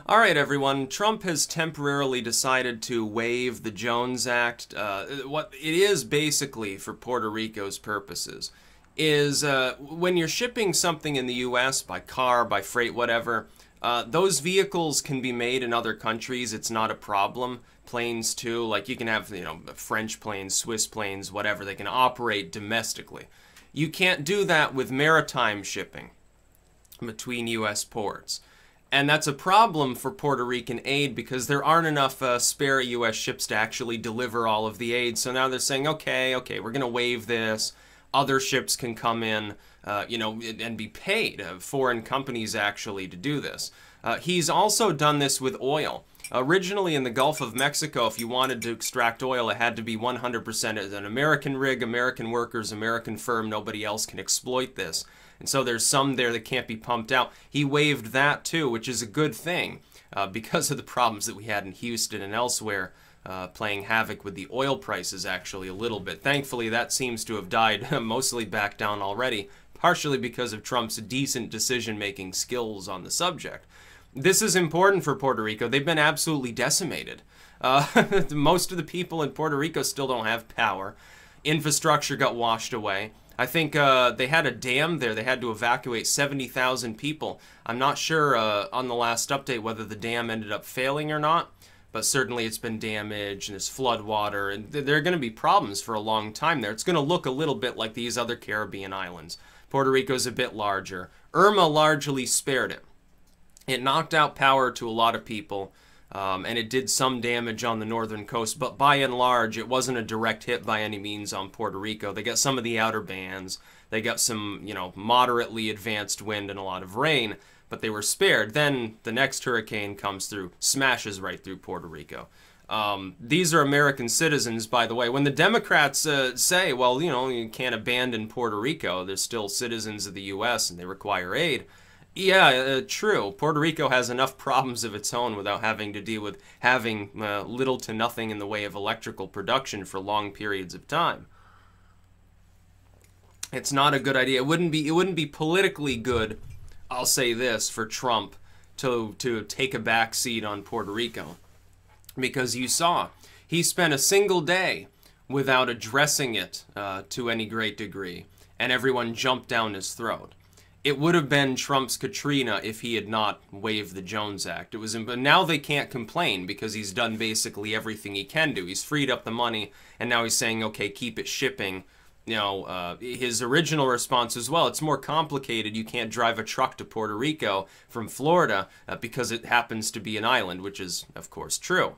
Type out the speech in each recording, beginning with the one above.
Alright everyone, Trump has temporarily decided to waive the Jones Act. What it is basically, for Puerto Rico's purposes, is when you're shipping something in the US by car, by freight, whatever, those vehicles can be made in other countries. It's not a problem. Planes too, like you can have, French planes, Swiss planes, whatever, they can operate domestically. You can't do that with maritime shipping between US ports. And that's a problem for Puerto Rican aid because there aren't enough spare U.S. ships to actually deliver all of the aid. So now they're saying, okay, we're going to waive this. Other ships can come in, and be paid. Foreign companies actually to do this. He's also done this with oil. Originally in the Gulf of Mexico, if you wanted to extract oil, it had to be 100% an American rig, American workers, American firm. Nobody else can exploit this. And so there's some there that can't be pumped out. He waived that too, which is a good thing because of the problems that we had in Houston and elsewhere, playing havoc with the oil prices actually a little bit. Thankfully, that seems to have died mostly back down already, partially because of Trump's decent decision-making skills on the subject. This is important for Puerto Rico. They've been absolutely decimated. Most of the people in Puerto Rico still don't have power. Infrastructure got washed away. I think they had a dam there. They had to evacuate 70,000 people. I'm not sure on the last update whether the dam ended up failing or not, but certainly it's been damaged and there's flood water, and there are going to be problems for a long time there. It's going to look a little bit like these other Caribbean islands. Puerto Rico's a bit larger. Irma largely spared it. It knocked out power to a lot of people. And it did some damage on the northern coast, but by and large, it wasn't a direct hit by any means on Puerto Rico. They got some of the outer bands. They got some, moderately advanced wind and a lot of rain, but they were spared. Then the next hurricane comes through, smashes right through Puerto Rico. These are American citizens, by the way. When the Democrats say, well, you can't abandon Puerto Rico, they're still citizens of the U.S. and they require aid. Yeah, true. Puerto Rico has enough problems of its own without having to deal with having little to nothing in the way of electrical production for long periods of time. It's not a good idea. It wouldn't be politically good, I'll say this, for Trump to take a back seat on Puerto Rico. Because you saw, he spent a single day without addressing it to any great degree, and everyone jumped down his throat. It would have been Trump's Katrina if he had not waived the Jones Act. But now they can't complain because he's done basically everything he can do. He's freed up the money, and now he's saying, okay, keep it shipping. His original response as well, it's more complicated. You can't drive a truck to Puerto Rico from Florida because it happens to be an island, which is, of course, true.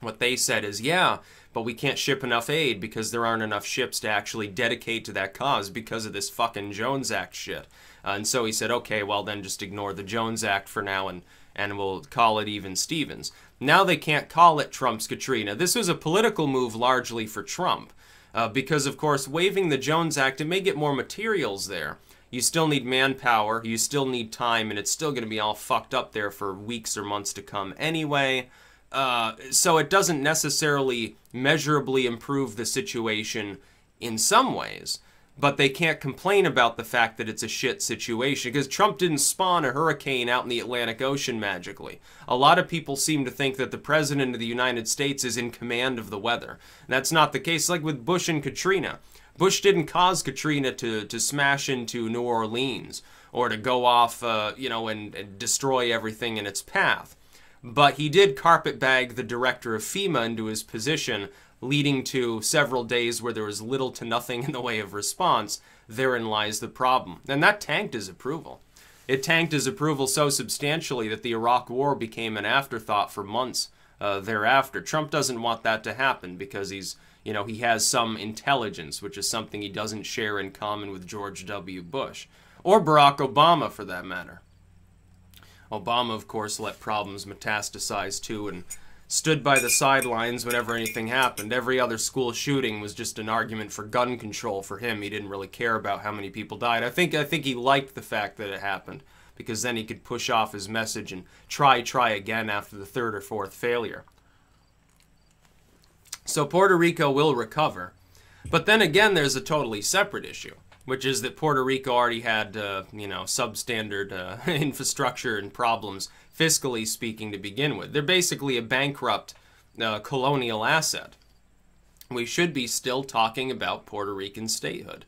What they said is, yeah, but we can't ship enough aid because there aren't enough ships to actually dedicate to that cause because of this fucking Jones Act shit. And so he said, okay, well then just ignore the Jones Act for now and we'll call it even Stevens. Now they can't call it Trump's Katrina. This was a political move largely for Trump because, of course, waiving the Jones Act, it may get more materials there. You still need manpower, you still need time, and it's still going to be all fucked up there for weeks or months to come anyway. So it doesn't necessarily measurably improve the situation in some ways, but they can't complain about the fact that it's a shit situation because Trump didn't spawn a hurricane out in the Atlantic Ocean magically. A lot of people seem to think that the President of the United States is in command of the weather. That's not the case, like with Bush and Katrina. Bush didn't cause Katrina to smash into New Orleans or to go off, and destroy everything in its path. But he did carpetbag the director of FEMA into his position, leading to several days where there was little to nothing in the way of response. Therein lies the problem. And that tanked his approval. It tanked his approval so substantially that the Iraq War became an afterthought for months thereafter. Trump doesn't want that to happen because he has some intelligence, which is something he doesn't share in common with George W. Bush. Or Barack Obama, for that matter. Obama, of course, let problems metastasize too and stood by the sidelines whenever anything happened. Every other school shooting was just an argument for gun control for him. He didn't really care about how many people died. I think he liked the fact that it happened because then he could push off his message and try again after the third or fourth failure. So Puerto Rico will recover. But then again, there's a totally separate issue. which is that Puerto Rico already had, you know, substandard infrastructure and problems, fiscally speaking, to begin with. They're basically a bankrupt colonial asset. We should be still talking about Puerto Rican statehood.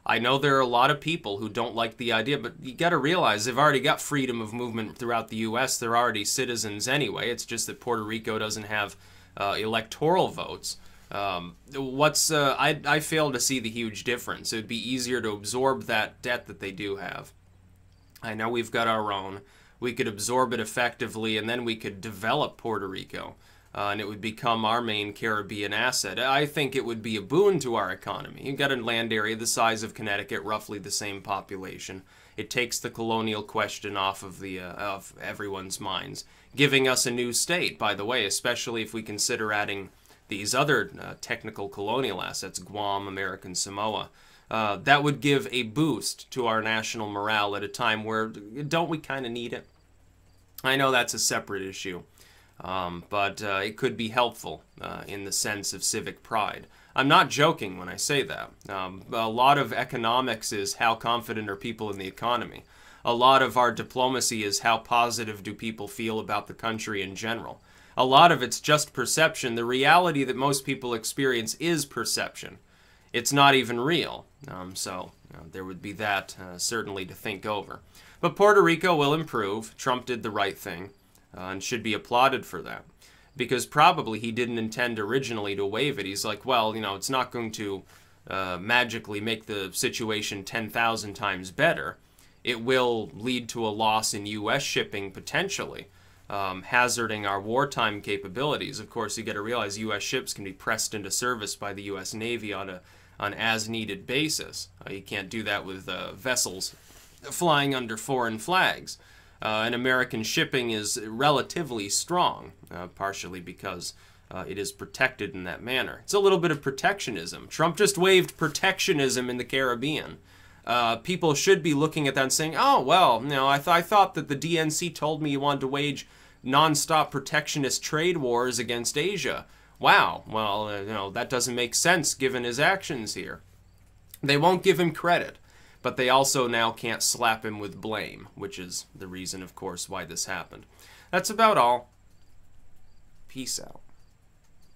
I know there are a lot of people who don't like the idea, but you got to realize they've already got freedom of movement throughout the U.S. They're already citizens anyway. It's just that Puerto Rico doesn't have electoral votes. I fail to see the huge difference. It would be easier to absorb that debt that they do have. I know we've got our own. We could absorb it effectively, and then we could develop Puerto Rico. And it would become our main Caribbean asset. I think it would be a boon to our economy. You've got a land area the size of Connecticut, roughly the same population. It takes the colonial question off of of everyone's minds, giving us a new state, by the way, especially if we consider adding these other technical colonial assets, Guam, American Samoa. That would give a boost to our national morale at a time where, don't we kind of need it? I know that's a separate issue. But it could be helpful in the sense of civic pride. I'm not joking when I say that. A lot of economics is how confident are people in the economy. A lot of our diplomacy is how positive do people feel about the country in general. A lot of it's just perception. The reality that most people experience is perception. It's not even real. So there would be that certainly to think over. But Puerto Rico will improve. Trump did the right thing. And should be applauded for that, because probably he didn't intend originally to waive it. He's like, well, you know, it's not going to magically make the situation 10,000 times better. It will lead to a loss in U.S. shipping potentially, hazarding our wartime capabilities. Of course, you got to realize U.S. ships can be pressed into service by the U.S. Navy on an as-needed basis. You can't do that with vessels flying under foreign flags. And American shipping is relatively strong, partially because it is protected in that manner. It's a little bit of protectionism. Trump just waived protectionism in the Caribbean. People should be looking at that and saying, oh, well, you know, I thought that the DNC told me you wanted to wage nonstop protectionist trade wars against Asia. Wow, well, you know, that doesn't make sense given his actions here. They won't give him credit. But they also now can't slap him with blame, which is the reason, of course, why this happened. That's about all. Peace out.